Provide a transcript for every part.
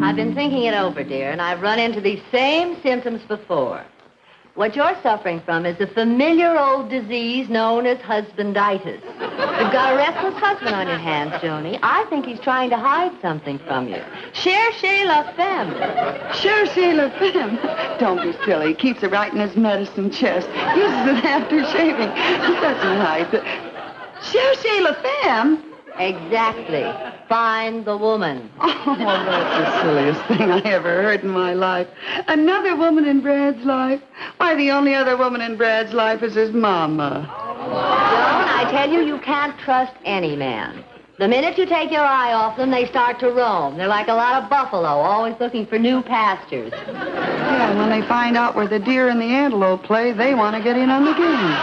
I've been thinking it over, dear, and I've run into these same symptoms before. What you're suffering from is a familiar old disease known as husbanditis. You've got a restless husband on your hands, Joni. I think he's trying to hide something from you. Cherchez la femme. Cherchez la femme. Don't be silly. He keeps it right in his medicine chest. Uses it after shaving. He doesn't hide it. Cherchez la femme? Exactly. Find the woman. Oh, that's the silliest thing I ever heard in my life. Another woman in Brad's life? Why, the only other woman in Brad's life is his mama. Joan, I tell you, you can't trust any man. The minute you take your eye off them, they start to roam. They're like a lot of buffalo, always looking for new pastures. Yeah, and when they find out where the deer and the antelope play, they want to get in on the game.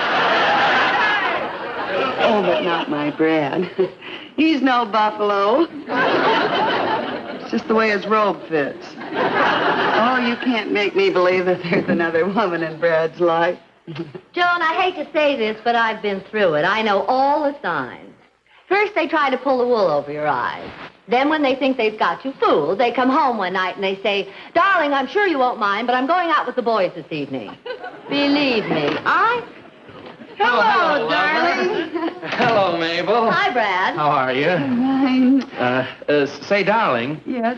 Oh, but not my Brad. He's no buffalo. It's just the way his robe fits. Oh, you can't make me believe that there's another woman in Brad's life. Joan, I hate to say this, but I've been through it. I know all the signs. First, they try to pull the wool over your eyes. Then, when they think they've got you fooled, they come home one night and they say, "Darling, I'm sure you won't mind, but I'm going out with the boys this evening." Believe me, Hello, darling. Hello, Mabel. Hi, Brad. How are you? Fine. Say, darling, Yes.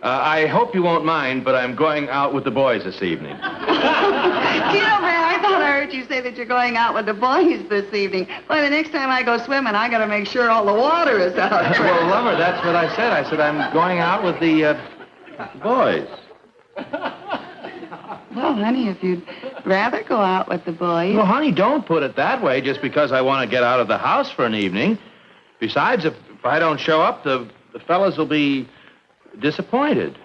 I hope you won't mind, but I'm going out with the boys this evening. Do you know, Brad, I thought I heard you say that you're going out with the boys this evening. Well, the next time I go swimming, I got to make sure all the water is out. Well, lover, that's what I said. I said I'm going out with the boys. Well, honey, if you'd rather go out with the boys... Well, honey, don't put it that way just because I want to get out of the house for an evening. Besides, if I don't show up, the fellas will be disappointed.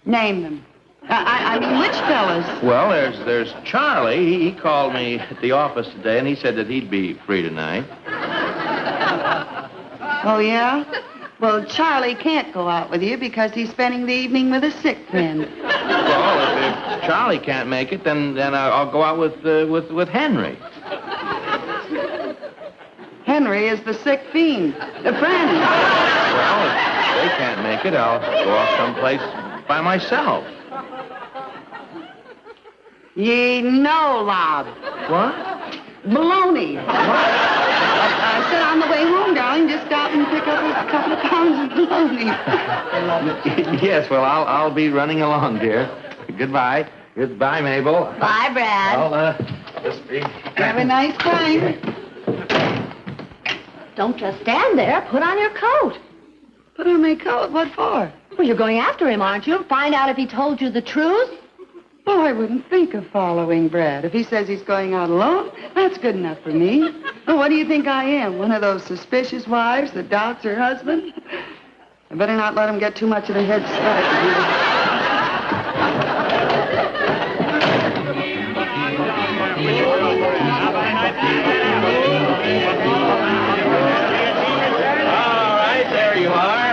Name them. I mean, which fellas? Well, there's Charlie. He called me at the office today, and he said that he'd be free tonight. Oh, yeah? Well, Charlie can't go out with you because he's spending the evening with a sick friend. Well, if Charlie can't make it, then I'll go out with Henry. Henry is the sick fiend, the friend. Well, if they can't make it, I'll go off someplace by myself. Ye know, lad. What? Baloney. I said on the way home, darling, just stop and pick up a couple of pounds of bologna. Yes, well, I'll be running along, dear. Goodbye. Goodbye, Mabel. Bye, Brad. I'll just be... Have a nice time. Don't just stand there. Put on your coat. Put on my coat. What for? Well, you're going after him, aren't you? Find out if he told you the truth? Oh, I wouldn't think of following Brad. If he says he's going out alone, that's good enough for me. Well, what do you think I am? One of those suspicious wives that doubts her husband? I better not let him get too much of a head start. All right, there you are.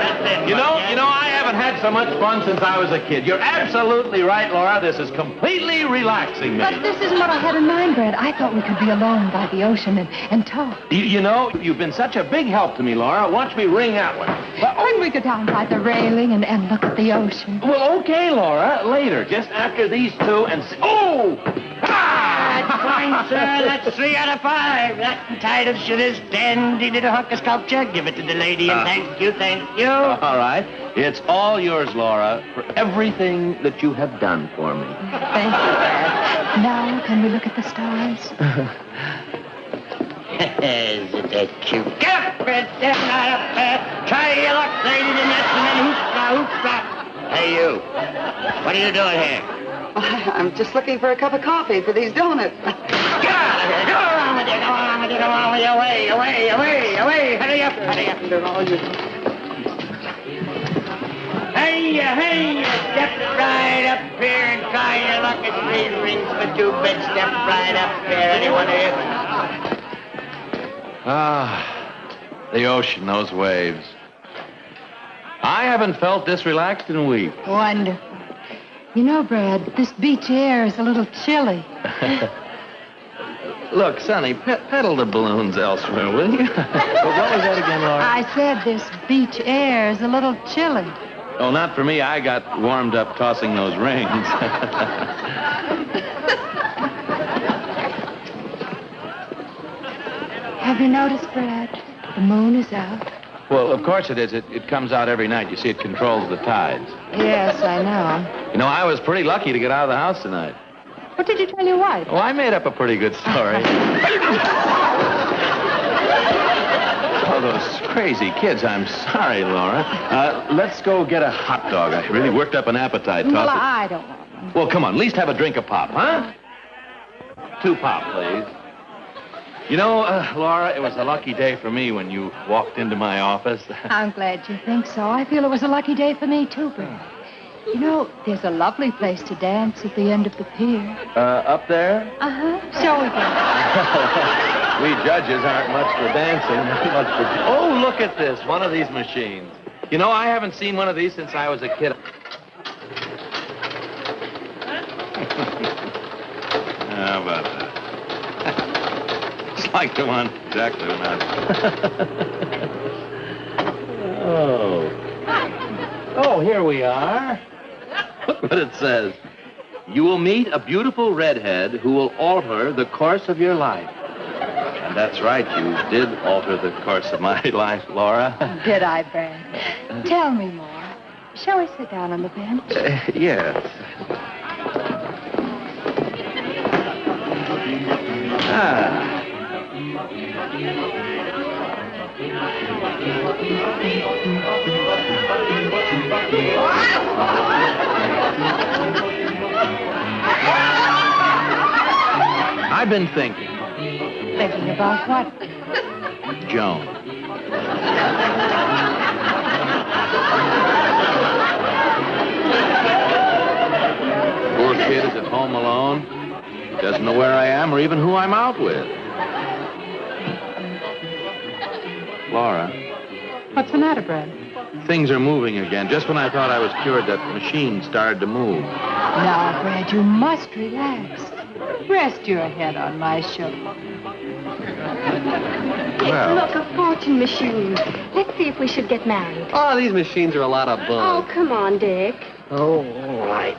You know, I haven't had so much fun since I was a kid. You're absolutely right, Laura. This is completely relaxing me. But this isn't what I had in mind, Brad. I thought we could be alone by the ocean and talk. You know, you've been such a big help to me, Laura. Watch me ring that one. When we go down by the railing and look at the ocean. Well, okay, Laura. Later, just after these two and... Oh! That's fine, sir. That's 3 out of 5. That entitled to this dandy little hunk of sculpture. Give it to the lady and thank you, thank you. All right. It's all yours, Laura, for everything that you have done for me. Thank you, Brad. Now, can we look at the stars? Isn't that cute? Get up, Fred. Step right up there. Try your luck, lady, and that's the man. Hoopla. Hey, you. What are you doing here? I'm just looking for a cup of coffee for these donuts. Get out of here. Go along with you. Go along with you. Go along with you. Away, away, away, away. Hurry up. Hurry up. Hey, step right up here and try your luck at 3 rings for 2 bits. Step right up there. Anyone here? Ah, the ocean, those waves. I haven't felt this relaxed in weeks. Wonderful. You know, Brad, this beach air is a little chilly. Look, Sonny, peddle the balloons elsewhere, will you? But what was that again, Laura? I said this beach air is a little chilly. Oh, not for me. I got warmed up tossing those rings. Have you noticed, Brad? The moon is out. Well, of course it is. It comes out every night. You see, it controls the tides. Yes, I know. You know, I was pretty lucky to get out of the house tonight. What did you tell your wife? Oh, I made up a pretty good story. Oh, those crazy kids. I'm sorry, Laura. Let's go get a hot dog. I really worked up an appetite. Well, I don't want one. Well, come on. At least have a drink of pop, huh? 2 pop, please. You know, Laura, it was a lucky day for me when you walked into my office. I'm glad you think so. I feel it was a lucky day for me, too, Brad. You know, there's a lovely place to dance at the end of the pier. Up there? Uh-huh. Shall we go? We judges aren't much for dancing. Much for... Oh, look at this. One of these machines. You know, I haven't seen one of these since I was a kid. How about that? It's like the one exactly when I... Oh, here we are. Look what it says. You will meet a beautiful redhead who will alter the course of your life. And that's right, you did alter the course of my life, Laura. Did I, Brad? Tell me more. Shall we sit down on the bench? Yes. I've been thinking. Thinking about what? Joan. Poor kid is at home alone. He doesn't know where I am or even who I'm out with. Laura. What's the matter, Brad? Things are moving again. Just when I thought I was cured, that machine started to move. Now, Brad, you must relax. Rest your head on my shoulder. Well. Look, a fortune machine. Let's see if we should get married. Oh, these machines are a lot of Oh, bug. come on, Dick. Oh, all right.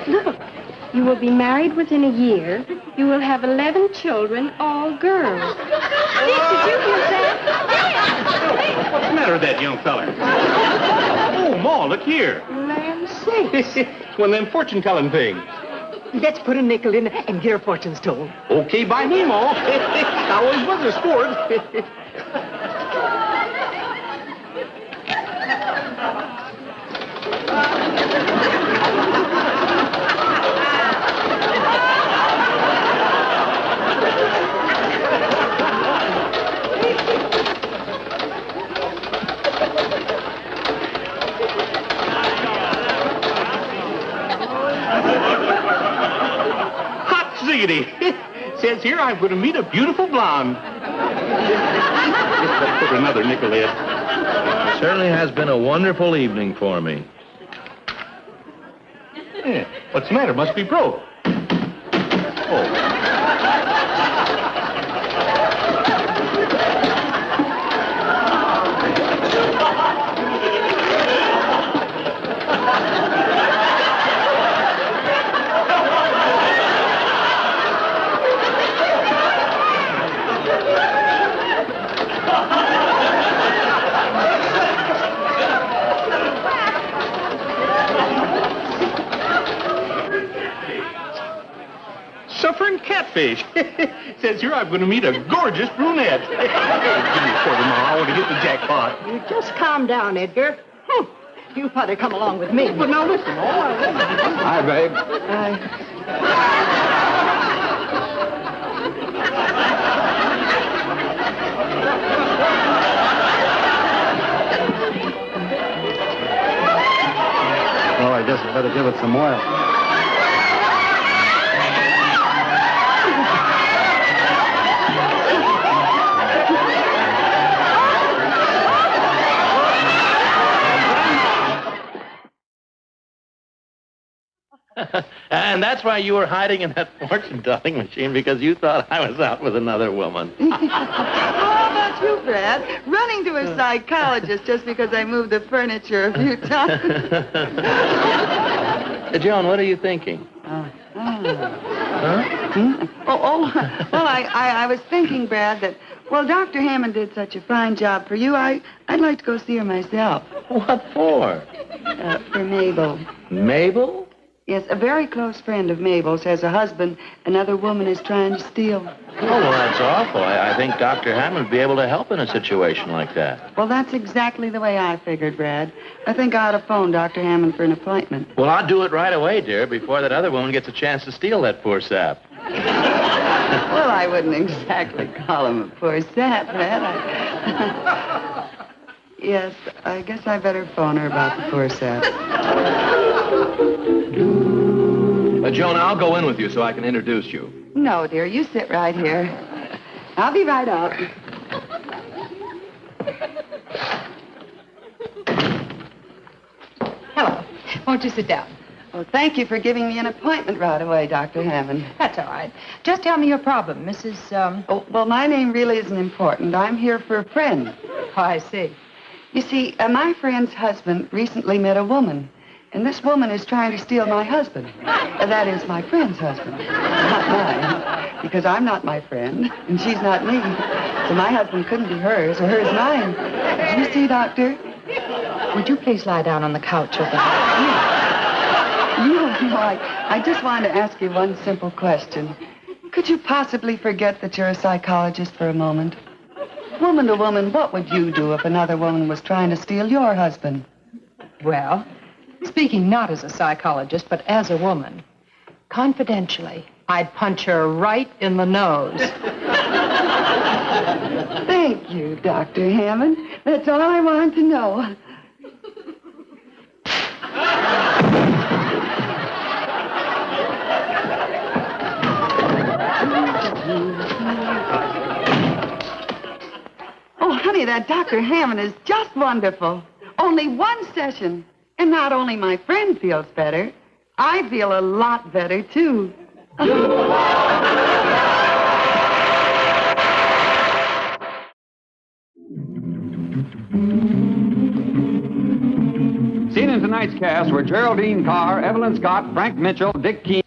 Look, you will be married within a year. You will have 11 children, all girls. Dick, did you hear that? What's the matter with that young feller? Oh, Ma, look here. Land sakes. It's one of them fortune-telling things. Let's put a nickel in and get our fortunes told. Okay by me, Ma. I always was a sport. Ziggity. Says here I'm going to meet a beautiful blonde. Put another nickel in. Certainly has been a wonderful evening for me. Yeah, what's the matter? Must be broke. Oh. Suffering catfish. Says here I'm going to meet a gorgeous brunette. Give me a quarter, Ma. I want to hit the jackpot. You just calm down, Edgar. You better come along with me. But now listen, Ma. Hi, babe. Well, I guess I better give it some oil. And that's why you were hiding in that fortune-telling machine, because you thought I was out with another woman. How about you, Brad? Running to a psychologist just because I moved the furniture a few times. Joan, what are you thinking? Huh? Hmm? Well, I was thinking, Brad, that, well, Dr. Hammond did such a fine job for you, I'd like to go see her myself. What for? For Mabel. Mabel? Yes, a very close friend of Mabel's has a husband another woman is trying to steal. Oh, well, that's awful. I think Dr. Hammond would be able to help in a situation like that. Well, that's exactly the way I figured, Brad. I think I ought to phone Dr. Hammond for an appointment. Well, I'll do it right away, dear, before that other woman gets a chance to steal that poor sap. Well, I wouldn't exactly call him a poor sap, Brad. Yes, I guess I better phone her about the poor sap. Joan, I'll go in with you so I can introduce you. No, dear, you sit right here. I'll be right out. Hello. Won't you sit down? Well, thank you for giving me an appointment right away, Dr. Hammond. That's all right. Just tell me your problem, Mrs. Oh, well, my name really isn't important. I'm here for a friend. Oh, I see. You see, my friend's husband recently met a woman, and this woman is trying to steal my husband. That is, my friend's husband, not mine, because I'm not my friend, and she's not me. So my husband couldn't be hers, or hers mine. You see, Doctor? Would you please lie down on the couch over there? No, I just wanted to ask you one simple question. Could you possibly forget that you're a psychologist for a moment? Woman to woman, what would you do if another woman was trying to steal your husband? Well, speaking not as a psychologist, but as a woman, confidentially, I'd punch her right in the nose. Thank you, Dr. Hammond. That's all I wanted to know. Oh, honey, that Dr. Hammond is just wonderful. Only one session. And not only my friend feels better, I feel a lot better, too. Seen in tonight's cast were Geraldine Carr, Evelyn Scott, Frank Mitchell, Dick Keene.